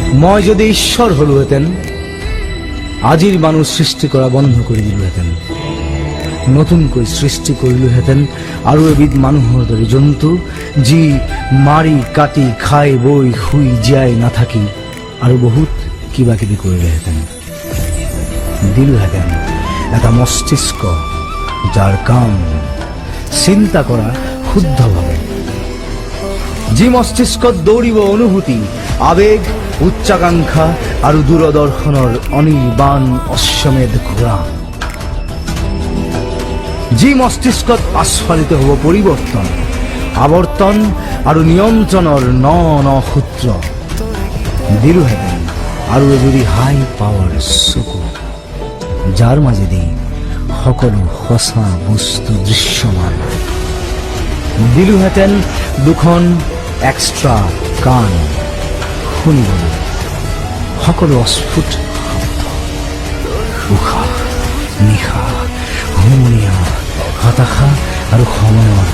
মই যদি ঈশ্বৰ হলোহেঁতেন, আজিৰ মানুহ সৃষ্টি কৰা বন্ধ কৰি দিলোহেঁতেন। নতুনকৈ সৃষ্টি কৰিলোহেঁতেন আৰু এবিধ মানুহৰ দৰে জন্তু, যি মাৰি কাটি খাই বৈ শুই জীয়াই নাথাকি আৰু বহুত কিবা কিবি কৰিলেহেঁতেন। দিলোহেঁতেন এটা মস্তিষ্ক, যাৰ কাম চিন্তা কৰা শুদ্ধভাৱে, যি মস্তিষ্কত দৌৰিব অনুভূতি, আবেগ, উচ্চাকাংক্ষা আৰু দূৰদৰ্শনৰ অনিৰ্বাণ অশ্বমেধ ঘোঁৰা, যি মস্তিষ্কত আস্ফালিত হ'ব পৰিৱৰ্তন, আৱৰ্তন আৰু নিয়ন্ত্ৰণৰ ন ন সূত্ৰ। দিলোহেঁতেন আৰু এজুৰি হাই পাৱাৰ চকু, যাৰ মাজেদি সকলো সঁচা বস্তু দৃশ্যমান। দিলোহেঁতেন দুখন এক্সট্ৰা কাণ, শুনিবলৈ সকলো অস্ফুট শব্দ, উশাহ নিশাহ, হুমুনিয়া, হতাশা আৰু সময়ৰ